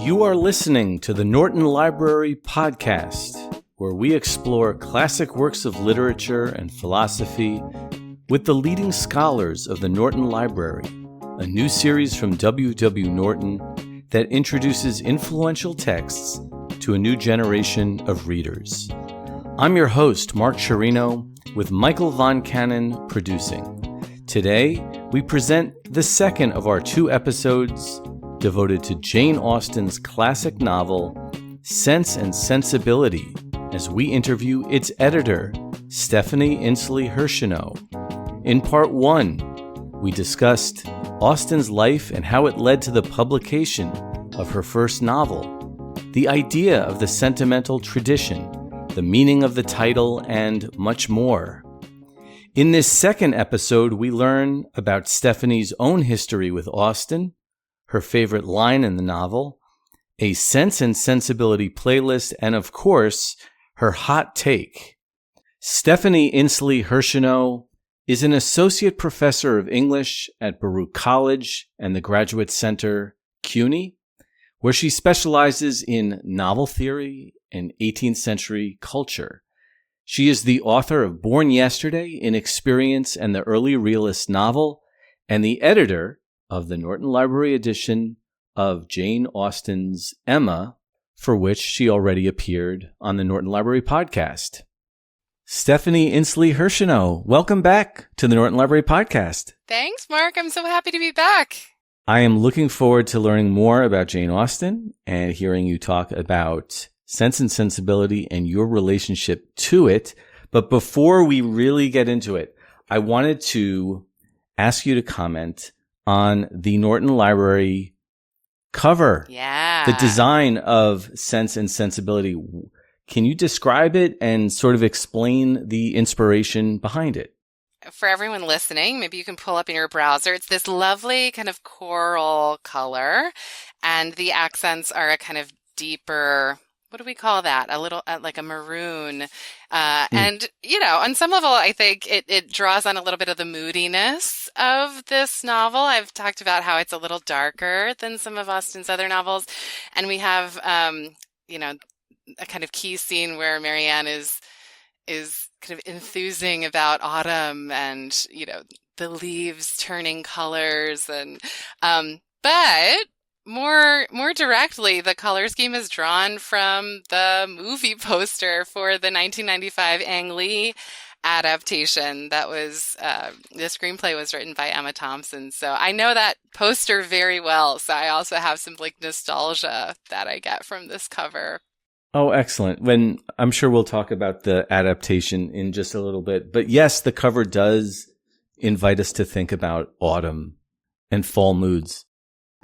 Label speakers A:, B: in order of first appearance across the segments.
A: You are listening to the Norton Library Podcast, where we explore classic works of literature and philosophy with the leading scholars of the Norton Library, a new series from W. W. Norton that introduces influential texts to a new generation of readers. I'm your host, Mark Chirino, with Michael Von Cannon producing. Today, we present the second of our two episodes devoted to Jane Austen's classic novel, Sense and Sensibility, as we interview its editor, Stephanie Insley Hershinow. In part one, we discussed Austen's life and how it led to the publication of her first novel, the idea of the sentimental tradition, the meaning of the title, and much more. In this second episode, we learn about Stephanie's own history with Austen, her favorite line in the novel, a Sense and Sensibility playlist, and of course, her hot take. Stephanie Insley Hershinow is an associate professor of English at Baruch College and the Graduate Center, CUNY, where she specializes in novel theory and 18th-century culture. She is the author of Born Yesterday, Inexperience, and the Early Realist Novel, and the editor of the Norton Library edition of Jane Austen's Emma, for which she already appeared on the Norton Library podcast. Stephanie Insley Hershinow, welcome back to the Norton Library podcast.
B: Thanks, Mark. I'm so happy to be back.
A: I am looking forward to learning more about Jane Austen and hearing you talk about Sense and Sensibility and your relationship to it. But before we really get into it, I wanted to ask you to comment on the Norton Library cover.
B: Yeah.
A: The design of Sense and Sensibility. Can you describe it and sort of explain the inspiration behind it?
B: For everyone listening, maybe you can pull up in your browser. It's this lovely kind of coral color, and the accents are a kind of deeper, what do we call that? A little like a maroon. And, you know, on some level, I think it draws on a little bit of the moodiness of this novel. I've talked about how it's a little darker than some of Austen's other novels. And we have, you know, a kind of key scene where Marianne is kind of enthusing about autumn and, you know, the leaves turning colors and, but more directly, the color scheme is drawn from the movie poster for the 1995 Ang Lee adaptation. That was, the screenplay was written by Emma Thompson. So I know that poster very well. So I also have some like nostalgia that I get from this cover.
A: Oh, excellent. I'm sure we'll talk about the adaptation in just a little bit. But yes, the cover does invite us to think about autumn and fall moods.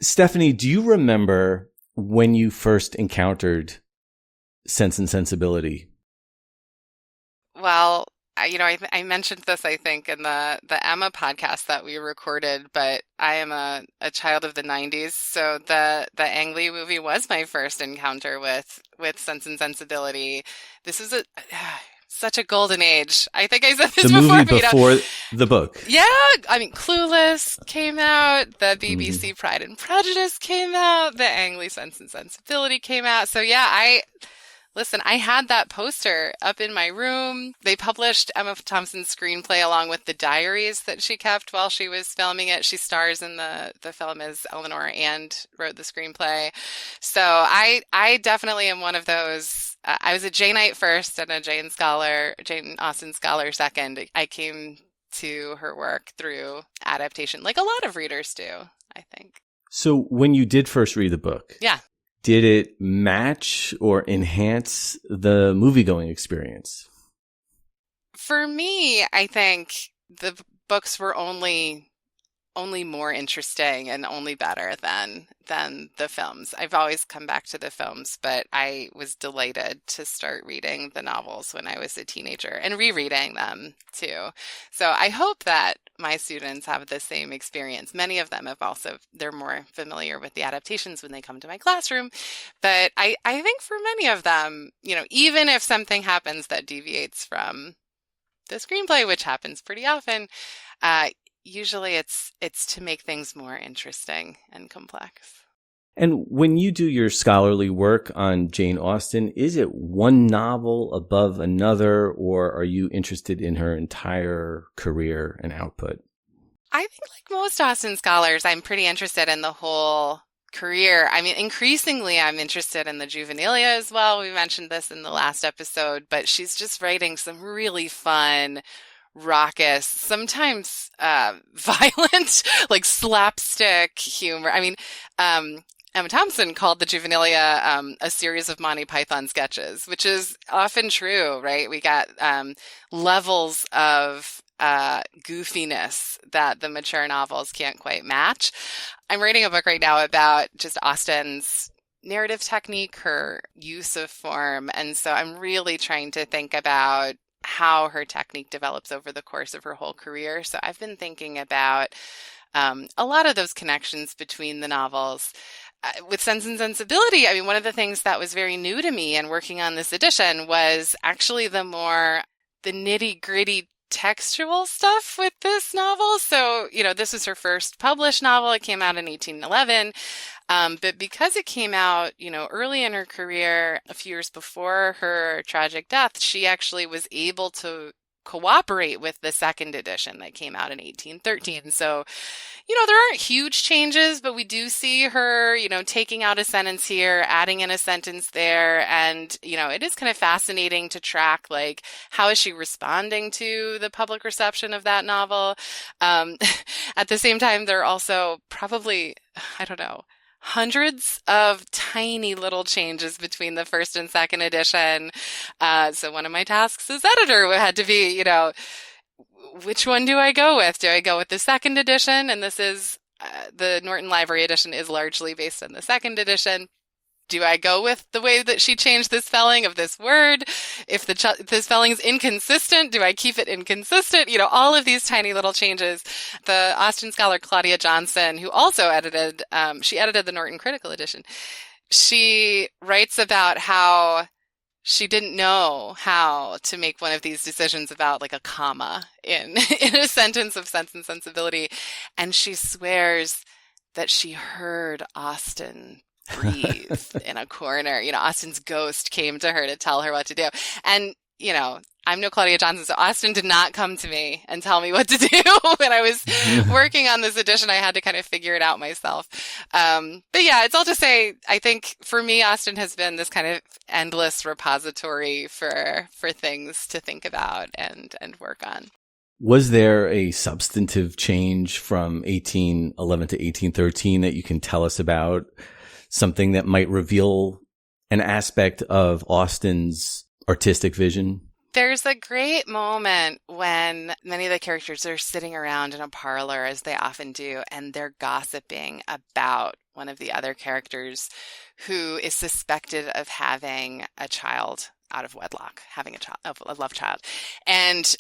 A: Stephanie, do you remember when you first encountered Sense and Sensibility?
B: Well, you know, I mentioned this, I think, in the Emma podcast that we recorded, but I am a child of the 90s, so the Ang Lee movie was my first encounter with Sense and Sensibility. This is such a golden age. I think I said this
A: before. The movie
B: before
A: the book.
B: Yeah, I mean, Clueless came out, the BBC Pride and Prejudice came out, the Ang Lee Sense and Sensibility came out. So yeah, I had that poster up in my room. They published Emma Thompson's screenplay along with the diaries that she kept while she was filming it. She stars in the film as Eleanor and wrote the screenplay. So I definitely am one of those. I was a Janeite first and a Jane Austen scholar second. I came to her work through adaptation, like a lot of readers do, I think.
A: So when you did first read the book,
B: yeah,
A: did it match or enhance the movie-going experience?
B: For me, I think the books were only more interesting and only better than the films. I've always come back to the films, but I was delighted to start reading the novels when I was a teenager and rereading them too. So I hope that my students have the same experience. Many of them they're more familiar with the adaptations when they come to my classroom. But I think for many of them, you know, even if something happens that deviates from the screenplay, which happens pretty often, usually it's to make things more interesting and complex.
A: And when you do your scholarly work on Jane Austen, is it one novel above another, or are you interested in her entire career and output?
B: I think like most Austen scholars, I'm pretty interested in the whole career. I mean, increasingly, I'm interested in the juvenilia as well. We mentioned this in the last episode, but she's just writing some really fun, raucous, sometimes violent, like slapstick humor. I mean, Emma Thompson called the juvenilia a series of Monty Python sketches, which is often true, right? We got levels of goofiness that the mature novels can't quite match. I'm reading a book right now about just Austen's narrative technique, her use of form. And so I'm really trying to think about how her technique develops over the course of her whole career. So I've been thinking about a lot of those connections between the novels. With Sense and Sensibility, I mean, one of the things that was very new to me in working on this edition was actually the nitty-gritty textual stuff with this novel. So, this was her first published novel. It came out in 1811. But because it came out, early in her career, a few years before her tragic death, she actually was able to cooperate with the second edition that came out in 1813. So, there aren't huge changes, but we do see her, taking out a sentence here, adding in a sentence there. And, it is kind of fascinating to track, like, how is she responding to the public reception of that novel? At the same time, there are also probably, I don't know, hundreds of tiny little changes between the first and second edition. So one of my tasks as editor had to be, which one do I go with? Do I go with the second edition? And this is the Norton Library edition is largely based on the second edition. Do I go with the way that she changed the spelling of this word? If the spelling is inconsistent, do I keep it inconsistent? All of these tiny little changes. The Austen scholar Claudia Johnson, who also edited, she edited the Norton Critical Edition. She writes about how she didn't know how to make one of these decisions about like a comma in a sentence of Sense and Sensibility. And she swears that she heard Austen breathe in a corner. Austen's ghost came to her to tell her what to do. And, I'm no Claudia Johnson, so Austen did not come to me and tell me what to do. When I was working on this edition, I had to kind of figure it out myself. But yeah, it's all to say, I think for me, Austen has been this kind of endless repository for things to think about and work on.
A: Was there a substantive change from 1811 to 1813 that you can tell us about? Something that might reveal an aspect of Austen's artistic vision?
B: There's a great moment when many of the characters are sitting around in a parlor, as they often do, and they're gossiping about one of the other characters who is suspected of having a child out of wedlock, having a love child. And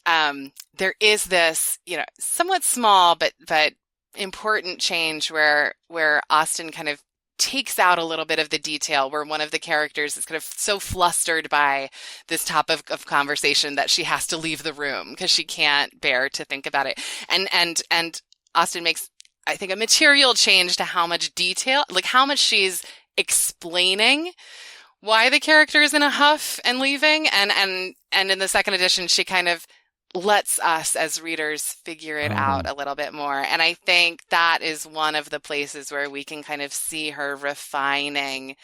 B: there is this, somewhat small but important change where Austen kind of takes out a little bit of the detail, where one of the characters is kind of so flustered by this topic of conversation that she has to leave the room because she can't bear to think about it. And Austen makes, I think, a material change to how much detail, like how much she's explaining why the character is in a huff and leaving. And in the second edition, she kind of lets us as readers figure it out a little bit more. And I think that is one of the places where we can kind of see her refining.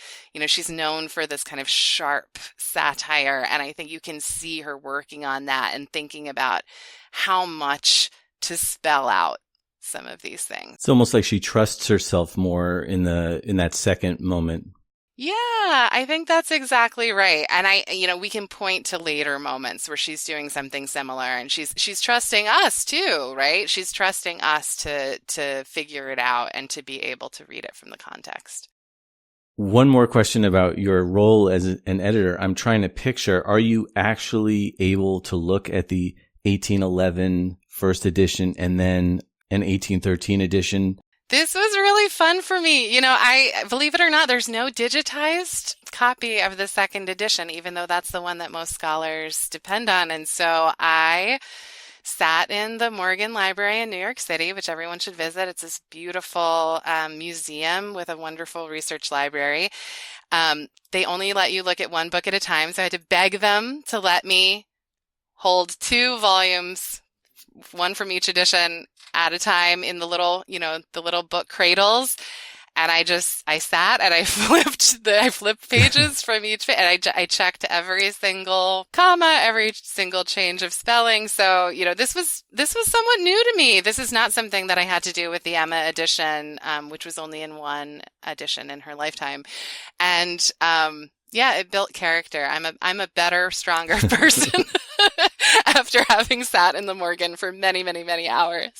B: She's known for this kind of sharp satire, and I think you can see her working on that and thinking about how much to spell out some of these things.
A: It's almost like she trusts herself more in that second moment.
B: Yeah, I think that's exactly right. And we can point to later moments where she's doing something similar, and she's trusting us too, right? She's trusting us to figure it out and to be able to read it from the context.
A: One more question about your role as an editor. I'm trying to picture, are you actually able to look at the 1811 first edition and then an 1813 edition?
B: This was really fun for me. I believe it or not, there's no digitized copy of the second edition, even though that's the one that most scholars depend on. And so I sat in the Morgan Library in New York City, which everyone should visit. It's this beautiful museum with a wonderful research library. They only let you look at one book at a time, so I had to beg them to let me hold 2 volumes, one from each edition at a time in the little, the little book cradles. And I sat and I flipped pages from each, and I checked every single comma, every single change of spelling. So, this was somewhat new to me. This is not something that I had to do with the Emma edition, which was only in one edition in her lifetime. And, yeah, it built character. I'm a better, stronger person after having sat in the Morgan for many, many, many hours.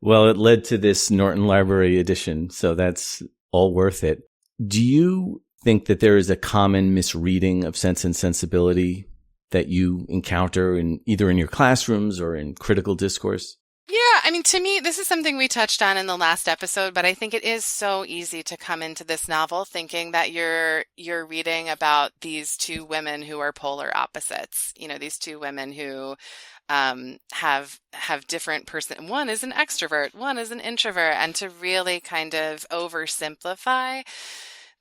A: Well, it led to this Norton Library edition, so that's all worth it. Do you think that there is a common misreading of Sense and Sensibility that you encounter either in your classrooms or in critical discourse?
B: Yeah, I mean, to me, this is something we touched on in the last episode, but I think it is so easy to come into this novel thinking that you're reading about these 2 women who are polar opposites. These 2 women who have different one is an extrovert, one is an introvert, and to really kind of oversimplify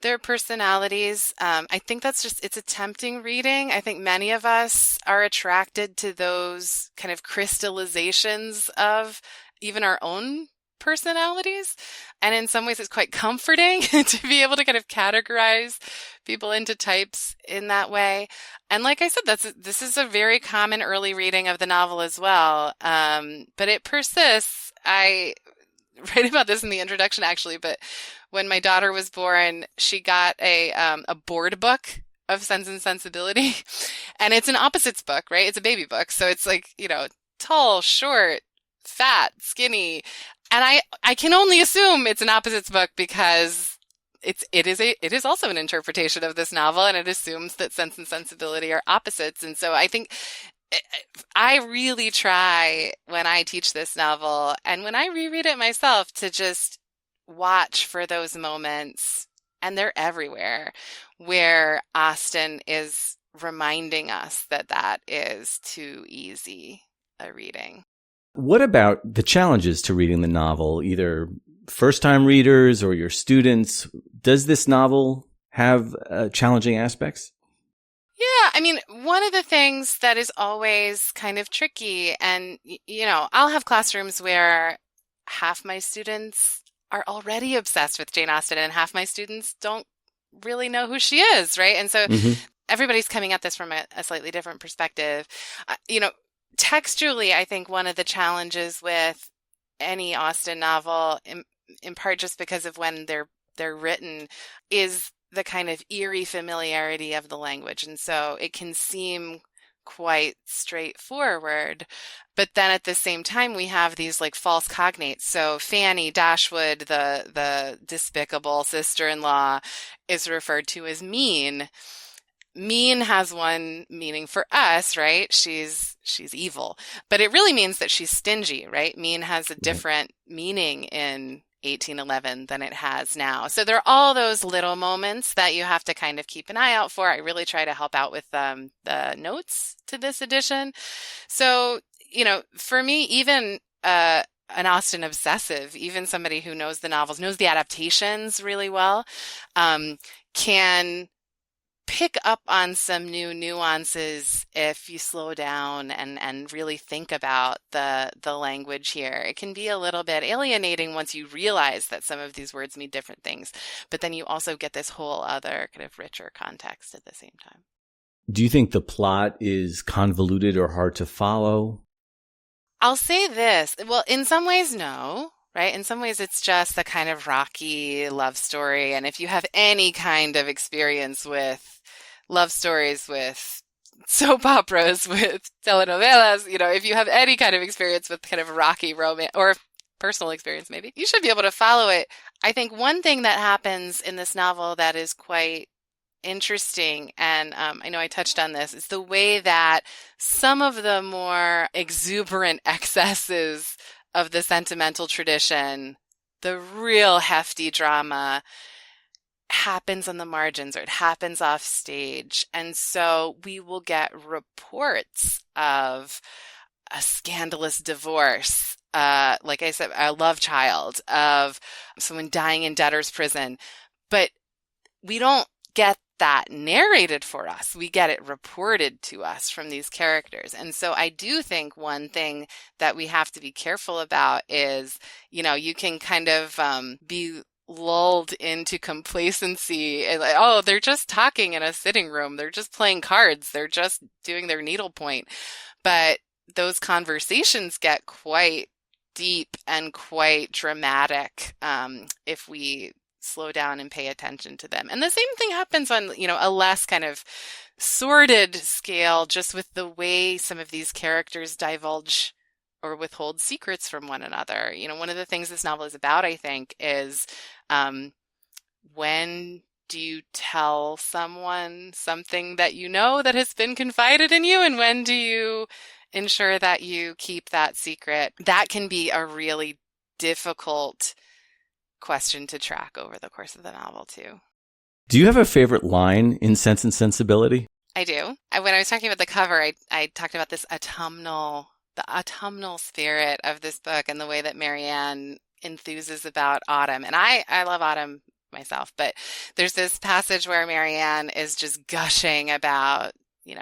B: their personalities. I think it's a tempting reading. I think many of us are attracted to those kind of crystallizations of even our own personalities. And in some ways, it's quite comforting to be able to kind of categorize people into types in that way. And like I said, this is a very common early reading of the novel as well. But it persists. I write about this in the introduction, actually, but when my daughter was born, she got a board book of Sense and Sensibility, and it's an opposites book, right? It's a baby book. So it's like, tall, short, fat, skinny. And I can only assume it's an opposites book because it is also an interpretation of this novel, and it assumes that Sense and Sensibility are opposites. And so I think I really try when I teach this novel and when I reread it myself to just watch for those moments, and they're everywhere, where Austen is reminding us that is too easy a reading.
A: What about the challenges to reading the novel, either first-time readers or your students? Does this novel have challenging aspects?
B: Yeah, I mean, one of the things that is always kind of tricky, and, I'll have classrooms where half my students are already obsessed with Jane Austen and half my students don't really know who she is, right? And so everybody's coming at this from a slightly different perspective. Textually, I think one of the challenges with any Austen novel, in part just because of when they're written, is the kind of eerie familiarity of the language. And so it can seem quite straightforward, but then at the same time we have these like false cognates. So Fanny Dashwood, the despicable sister-in-law, is referred to as mean. Mean has one meaning for us, right? She's evil, but it really means that she's stingy, right? Mean has a different meaning in 1811 than it has now. So there are all those little moments that you have to kind of keep an eye out for. I really try to help out with the notes to this edition. So, for me, even an Austen obsessive, even somebody who knows the novels, knows the adaptations really well, can pick up on some new nuances if you slow down and really think about the language here. It can be a little bit alienating once you realize that some of these words mean different things, but then you also get this whole other kind of richer context at the same time.
A: Do you think the plot is convoluted or hard to follow?
B: I'll say this. Well, in some ways, no. Right? In some ways, it's just a kind of rocky love story. And if you have any kind of experience with love stories, with soap operas, with telenovelas, if you have any kind of experience with kind of rocky romance or personal experience, maybe, you should be able to follow it. I think one thing that happens in this novel that is quite interesting, and I know I touched on this, is the way that some of the more exuberant excesses of the sentimental tradition, the real hefty drama, happens on the margins, or it happens off stage. And so we will get reports of a scandalous divorce, like I said, a love child, of someone dying in debtor's prison. But we don't get that narrated for us. We get it reported to us from these characters. And so I do think one thing that we have to be careful about is, you can kind of be lulled into complacency and like, oh, they're just talking in a sitting room. They're just playing cards. They're just doing their needlepoint. But those conversations get quite deep and quite dramatic if we slow down and pay attention to them. And the same thing happens on, a less kind of sordid scale, just with the way some of these characters divulge or withhold secrets from one another. One of the things this novel is about, I think, is when do you tell someone something that that has been confided in you, and when do you ensure that you keep that secret? That can be a really difficult question to track over the course of the novel, too.
A: Do you have a favorite line in Sense and Sensibility?
B: I do. When I was talking about the cover, I talked about the autumnal spirit of this book and the way that Marianne enthuses about autumn. And I love autumn myself, but there's this passage where Marianne is just gushing about,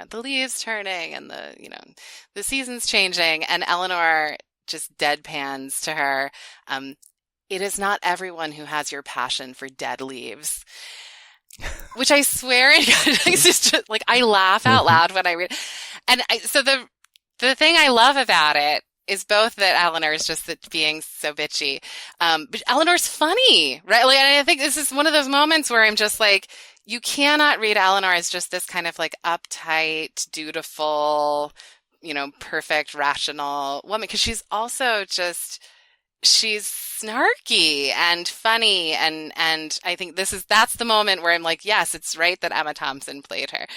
B: the leaves turning and the seasons changing, and Eleanor just deadpans to her, it is not everyone who has your passion for dead leaves, which I swear it's just like, I laugh out loud when I read. And so the thing I love about it is both that Eleanor is just being so bitchy, but Eleanor's funny, right? Like, and I think this is one of those moments where I'm just like, you cannot read Eleanor as just this kind of like uptight, dutiful, perfect, rational woman, because she's also just, she's snarky and funny, and I think that's the moment where I'm like, yes, it's right that Emma Thompson played her.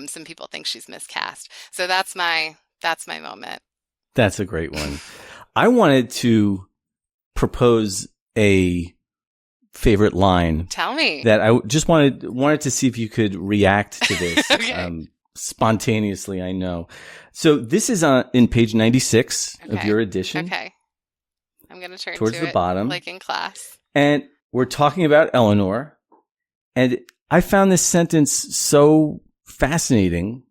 B: Some people think she's miscast, so that's my moment.
A: That's a great one. I wanted to propose a favorite line.
B: Tell me.
A: That I just wanted to see if you could react to this.
B: Okay.
A: Spontaneously, I know. So this is in page 96 of your edition.
B: Okay. I'm going to turn
A: towards
B: to
A: the bottom,
B: like in class.
A: And we're talking about Eleanor. And I found this sentence so fascinating.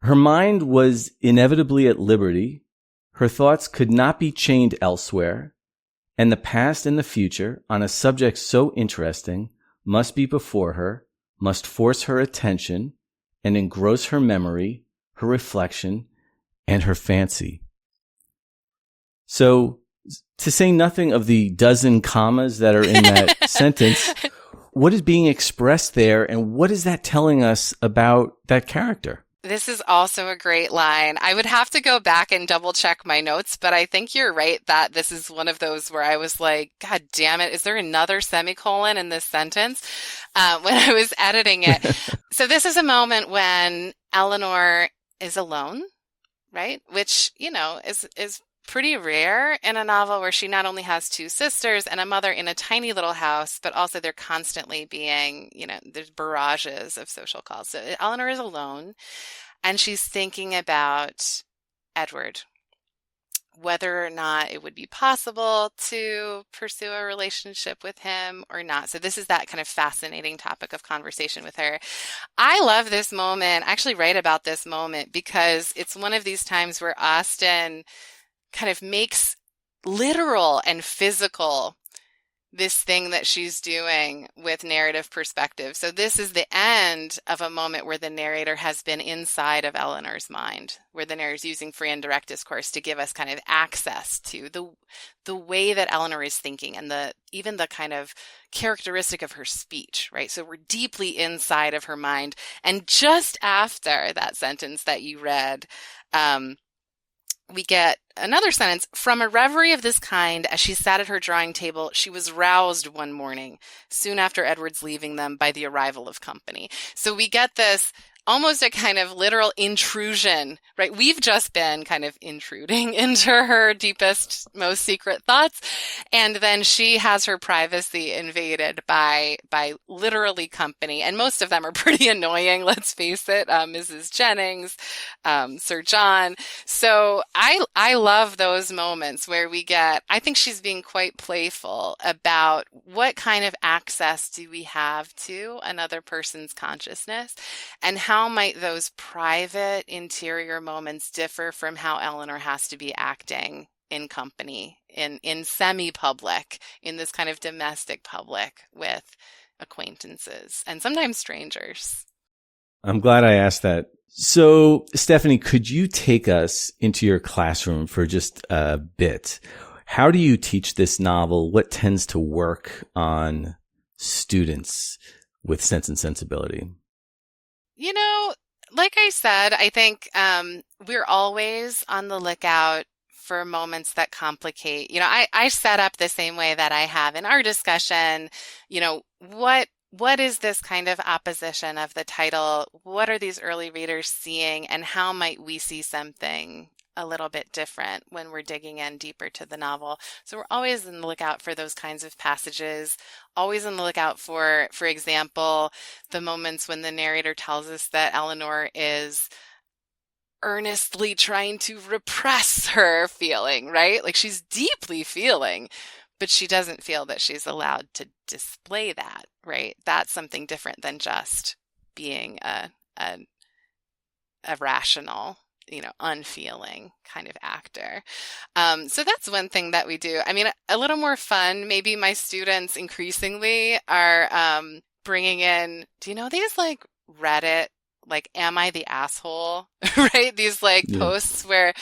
A: Her mind was inevitably at liberty. Her thoughts could not be chained elsewhere. And the past and the future, on a subject so interesting, must be before her, must force her attention, and engross her memory, her reflection, and her fancy. So, to say nothing of the dozen commas that are in that sentence, what is being expressed there, and what is that telling us about that character?
B: This is also a great line. I would have to go back and double check my notes, but I think you're right that this is one of those where I was like, God damn it, is there another semicolon in this sentence? When I was editing it. So this is a moment when Eleanor is alone, right? Which, is pretty rare in a novel where she not only has two sisters and a mother in a tiny little house, but also they're constantly being, there's barrages of social calls. So Eleanor is alone, and she's thinking about Edward, whether or not it would be possible to pursue a relationship with him or not. So this is that kind of fascinating topic of conversation with her. I love this moment, I actually write about this moment, because it's one of these times where Austen kind of makes literal and physical this thing that she's doing with narrative perspective. So this is the end of a moment where the narrator has been inside of Eleanor's mind, where the narrator is using free and direct discourse to give us kind of access to the way that Eleanor is thinking, and even the kind of characteristic of her speech, right? So we're deeply inside of her mind. And just after that sentence that you read, we get another sentence. From a reverie of this kind, as she sat at her drawing table, she was roused one morning, soon after Edward's leaving them, by the arrival of company. So we get this almost a kind of literal intrusion, right? We've just been kind of intruding into her deepest, most secret thoughts. And then she has her privacy invaded by literally company. And most of them are pretty annoying, let's face it. Mrs. Jennings, Sir John. So I love those moments where I think she's being quite playful about what kind of access do we have to another person's consciousness, and how might those private interior moments differ from how Eleanor has to be acting in company, in semi-public, in this kind of domestic public with acquaintances and sometimes strangers.
A: I'm glad I asked that. So, Stephanie, could you take us into your classroom for just a bit? How do you teach this novel? What tends to work on students with Sense and Sensibility?
B: Like I said, I think we're always on the lookout for moments that complicate. I set up the same way that I have in our discussion. What is this kind of opposition of the title? What are these early readers seeing, and how might we see something a little bit different when we're digging in deeper to the novel? So we're always on the lookout for those kinds of passages, always on the lookout for example, the moments when the narrator tells us that Eleanor is earnestly trying to repress her feeling, right? Like she's deeply feeling, but she doesn't feel that she's allowed to display that, right? That's something different than just being a rational, unfeeling kind of actor. So that's one thing that we do. I mean, a little more fun. Maybe my students increasingly are bringing in, these like Reddit, like, am I the asshole? Right? These posts where,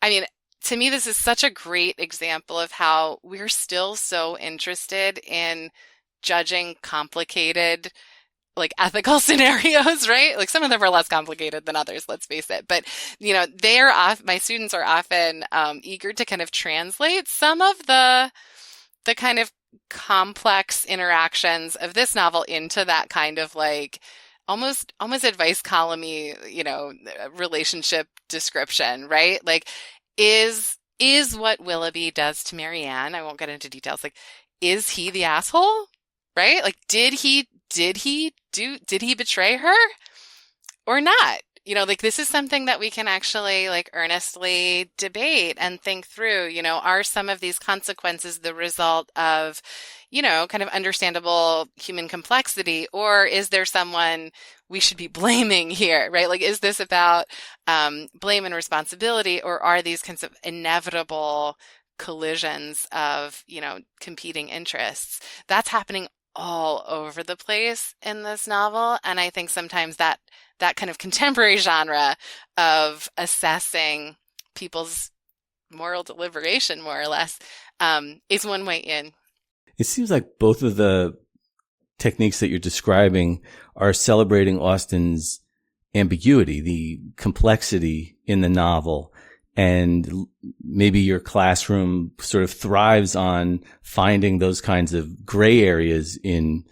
B: I mean, to me, this is such a great example of how we're still so interested in judging complicated, like, ethical scenarios, right? Like some of them are less complicated than others, let's face it. But, my students are often eager to kind of translate some of the kind of complex interactions of this novel into that kind of like almost advice column-y, relationship description, right? Like, is what Willoughby does to Marianne, I won't get into details, like, is he the asshole? Right? Like, did he betray her or not? This is something that we can actually like earnestly debate and think through. Are some of these consequences the result of, kind of understandable human complexity, or is there someone we should be blaming here, right? Like, is this about blame and responsibility, or are these kinds of inevitable collisions of, competing interests? That's happening all over the place in this novel. And I think sometimes that kind of contemporary genre of assessing people's moral deliberation, more or less, is one way in.
A: It seems like both of the techniques that you're describing are celebrating Austen's ambiguity, the complexity in the novel. And maybe your classroom sort of thrives on finding those kinds of gray areas in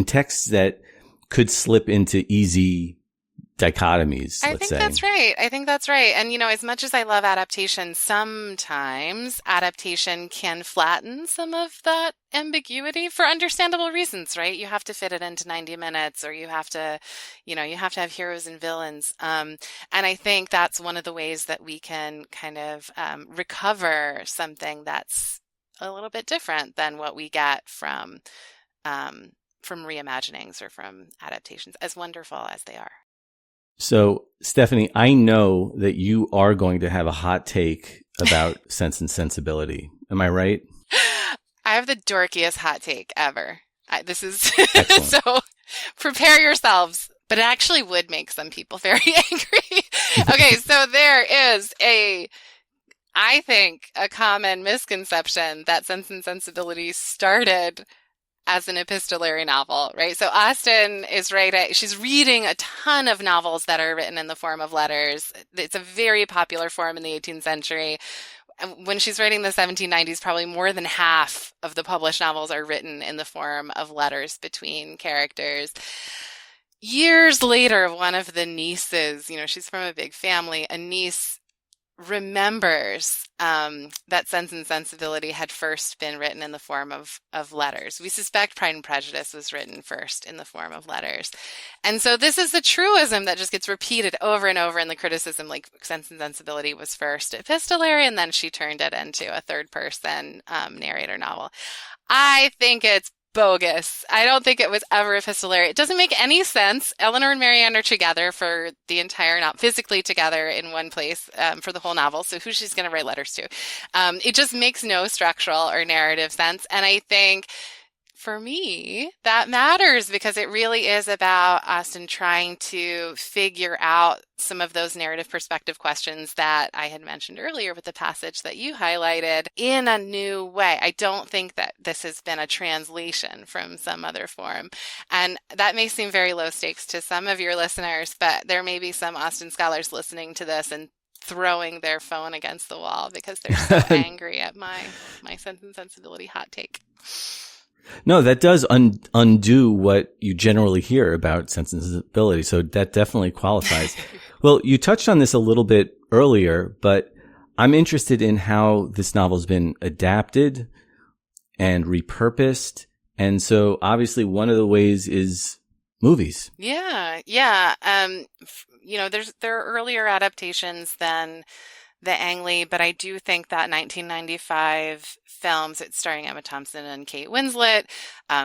A: texts that could slip into easy dichotomies,
B: I
A: let's
B: think
A: say.
B: that's right. I think that's right. And, as much as I love adaptation, sometimes adaptation can flatten some of that ambiguity for understandable reasons, right? You have to fit it into 90 minutes, or you have to have heroes and villains. And I think that's one of the ways that we can kind of recover something that's a little bit different than what we get from reimaginings or from adaptations, as wonderful as they are.
A: So, Stephanie, I know that you are going to have a hot take about Sense and Sensibility. Am I right?
B: I have the dorkiest hot take ever. This is
A: Excellent.
B: So prepare yourselves, but it actually would make some people very angry. Okay, so there is I think, a common misconception that Sense and Sensibility started as an epistolary novel, right? So Austen is she's reading a ton of novels that are written in the form of letters. It's a very popular form in the 18th century. When she's writing the 1790s, probably more than half of the published novels are written in the form of letters between characters. years later, one of the nieces, she's from a big family, a niece remembers that Sense and Sensibility had first been written in the form of letters. We suspect Pride and Prejudice was written first in the form of letters. And so this is the truism that just gets repeated over and over in the criticism, like Sense and Sensibility was first epistolary, and then she turned it into a third-person narrator novel. I think it's bogus. I don't think it was ever epistolary. It doesn't make any sense. Eleanor and Marianne are together for the entire novel, physically together in one place for the whole novel. So who she's going to write letters to? It just makes no structural or narrative sense. And I think for me, that matters because it really is about Austen trying to figure out some of those narrative perspective questions that I had mentioned earlier with the passage that you highlighted in a new way. I don't think that this has been a translation from some other form. And that may seem very low stakes to some of your listeners, but there may be some Austen scholars listening to this and throwing their phone against the wall because they're so angry at my Sense and Sensibility hot take.
A: No, that does undo what you generally hear about Sense and Sensibility. So that definitely qualifies. Well, you touched on this a little bit earlier, but I'm interested in how this novel's been adapted and repurposed. And so obviously one of the ways is movies.
B: Yeah. There are earlier adaptations than the Ang Lee, but I do think that 1995 films, it's starring Emma Thompson and Kate Winslet.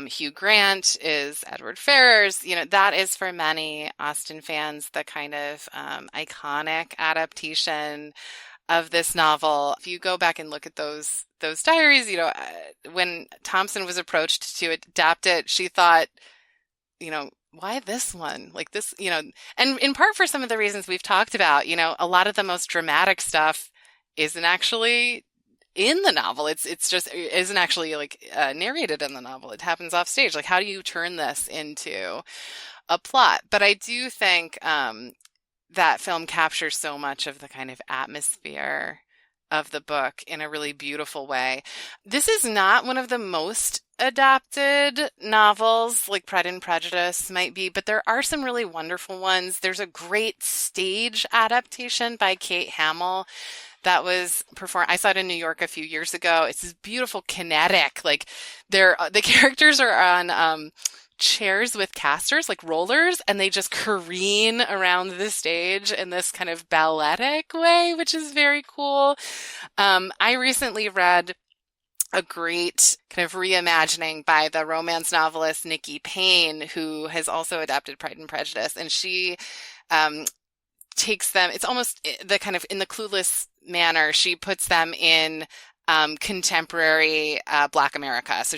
B: Hugh Grant is Edward Ferrars. That is for many Austen fans the kind of iconic adaptation of this novel. If you go back and look at those diaries, when Thompson was approached to adapt it, she thought, why this one? Like this, and in part for some of the reasons we've talked about, a lot of the most dramatic stuff isn't actually in the novel. It isn't actually narrated in the novel. It happens off stage. Like, how do you turn this into a plot? But I do think that film captures so much of the kind of atmosphere of the book in a really beautiful way. This is not one of the most adapted novels like Pride and Prejudice might be, but there are some really wonderful ones. There's a great stage adaptation by Kate Hamill that was performed. I saw it in New York a few years ago. It's this beautiful kinetic, like the characters are on chairs with casters, like rollers, and they just careen around the stage in this kind of balletic way, which is very cool. I recently read a great kind of reimagining by the romance novelist Nikki Payne, who has also adapted Pride and Prejudice, and she takes them, it's almost the kind of in the Clueless manner, she puts them in contemporary Black America. So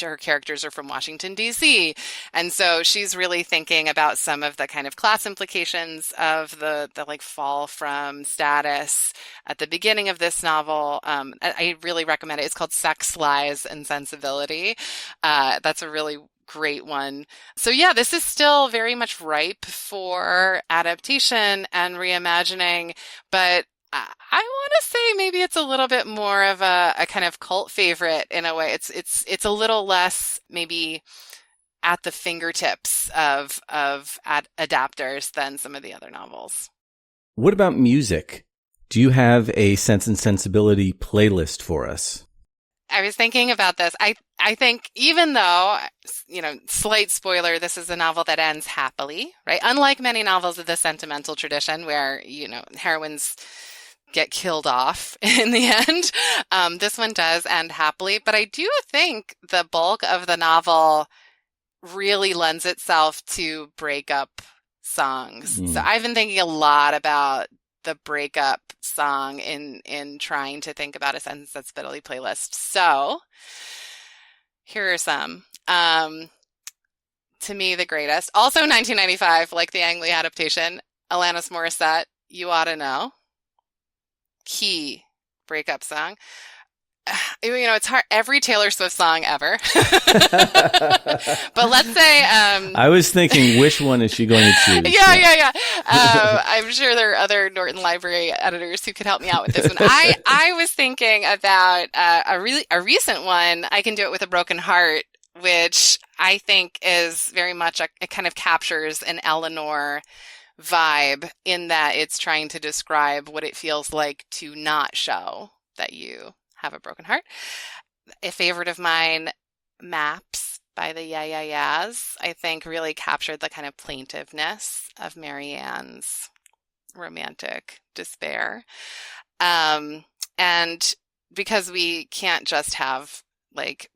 B: her characters are from Washington, D.C. And so she's really thinking about some of the kind of class implications of the like fall from status at the beginning of this novel. I really recommend it. It's called Sex, Lies, and Sensibility. That's a really great one. So yeah, this is still very much ripe for adaptation and reimagining, but I want to say maybe it's a little bit more of a kind of cult favorite in a way. It's a little less maybe at the fingertips of adapters than some of the other novels.
A: What about music? Do you have a Sense and Sensibility playlist for us?
B: I was thinking about this. I think even though, slight spoiler, this is a novel that ends happily, right? Unlike many novels of the sentimental tradition where, heroines get killed off in the end. This one does end happily, but I do think the bulk of the novel really lends itself to breakup songs. So I've been thinking a lot about the breakup song in trying to think about a Sense and Sensibility playlist. So here are some. To me, the greatest. Also 1995, like the Ang Lee adaptation, Alanis Morissette, You Oughta Know. Key breakup song. It's hard. Every Taylor Swift song ever. But let's say
A: I was thinking, which one is she going to choose?
B: Yeah. I'm sure there are other Norton Library editors who could help me out with this one. I was thinking about a recent one, I Can Do It With a Broken Heart, which I think is very much it kind of captures an Eleanor vibe in that it's trying to describe what it feels like to not show that you have a broken heart. A favorite of mine, Maps by the Yeah Yeah Yeahs, I think really captured the kind of plaintiveness of Marianne's romantic despair. And because we can't just have like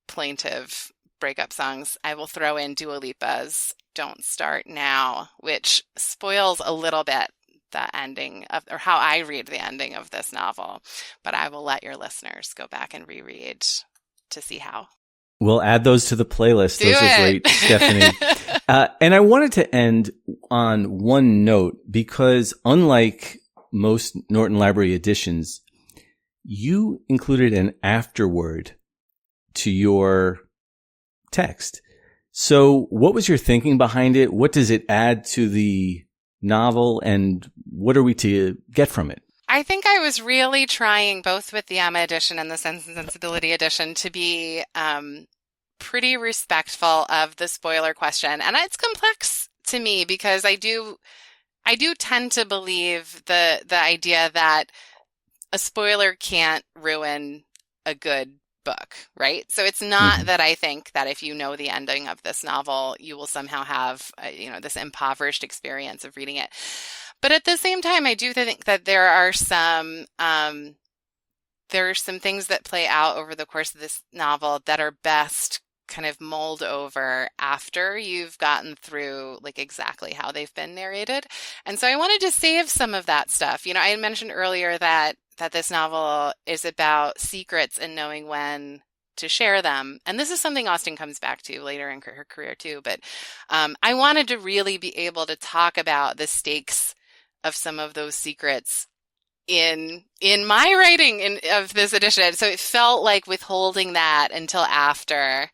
B: plaintive breakup songs, I will throw in Dua Lipa's Don't Start Now, which spoils a little bit the ending of, or how I read the ending of this novel, but I will let your listeners go back and reread to see how.
A: We'll add those to the playlist.
B: Do
A: those
B: it.
A: Are great, Stephanie. And I wanted to end on one note because unlike most Norton Library editions, you included an afterword to your text. So what was your thinking behind it? What does it add to the novel, and what are we to get from it?
B: I think I was really trying, both with the Emma edition and the Sense and Sensibility edition, to be pretty respectful of the spoiler question. And it's complex to me because I do tend to believe the idea that a spoiler can't ruin a good book, right? So it's not that I think that if you know the ending of this novel, you will somehow have, this impoverished experience of reading it. But at the same time, I do think that there are some things that play out over the course of this novel that are best kind of mulled over after you've gotten through like exactly how they've been narrated. And so I wanted to save some of that stuff. I had mentioned earlier that this novel is about secrets and knowing when to share them. And this is something Austen comes back to later in her career too. But I wanted to really be able to talk about the stakes of some of those secrets in my writing of this edition. So it felt like withholding that until after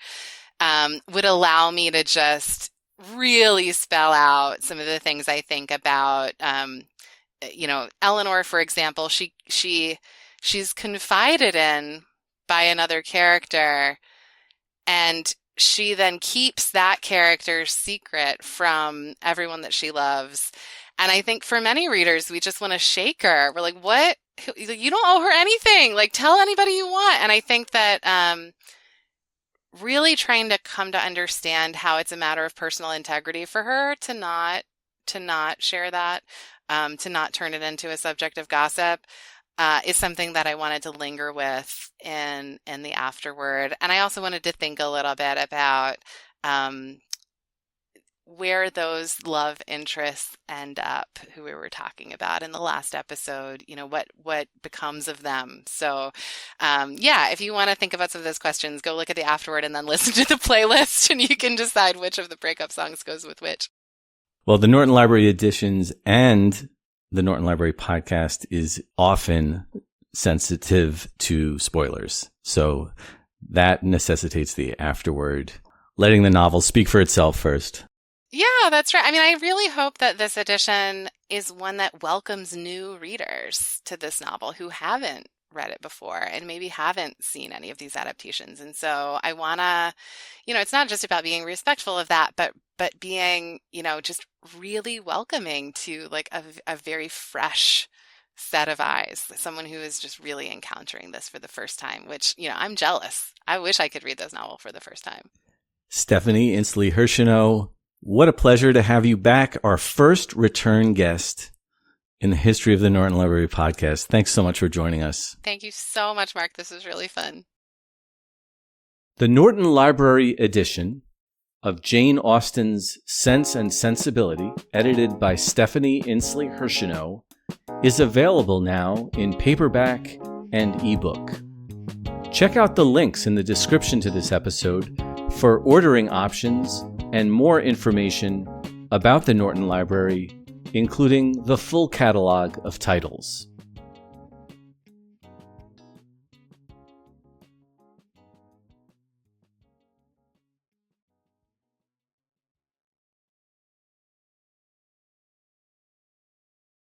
B: would allow me to just really spell out some of the things I think about. Eleanor, for example, she's confided in by another character, and she then keeps that character's secret from everyone that she loves. And I think for many readers, we just want to shake her. We're like, what? You don't owe her anything. Like, tell anybody you want. And I think that really trying to come to understand how it's a matter of personal integrity for her to not share that, to not turn it into a subject of gossip, is something that I wanted to linger with in the afterword. And I also wanted to think a little bit about where those love interests end up, who we were talking about in the last episode, what becomes of them. So, if you want to think about some of those questions, go look at the afterword and then listen to the playlist and you can decide which of the breakup songs goes with which.
A: Well, the Norton Library editions and the Norton Library podcast is often sensitive to spoilers. So that necessitates the afterword, letting the novel speak for itself first.
B: Yeah, that's right. I mean, I really hope that this edition is one that welcomes new readers to this novel who haven't read it before and maybe haven't seen any of these adaptations. And so I want to, it's not just about being respectful of that, but being, just really welcoming to like a very fresh set of eyes, someone who is just really encountering this for the first time, which, I'm jealous. I wish I could read this novel for the first time.
A: Stephanie Insley Hershinow, what a pleasure to have you back, our first return guest in the history of the Norton Library podcast. Thanks so much for joining us.
B: Thank you so much, Mark. This was really fun.
A: The Norton Library edition of Jane Austen's Sense and Sensibility, edited by Stephanie Insley Hershinow, is available now in paperback and ebook. Check out the links in the description to this episode for ordering options and more information about the Norton Library, including the full catalog of titles.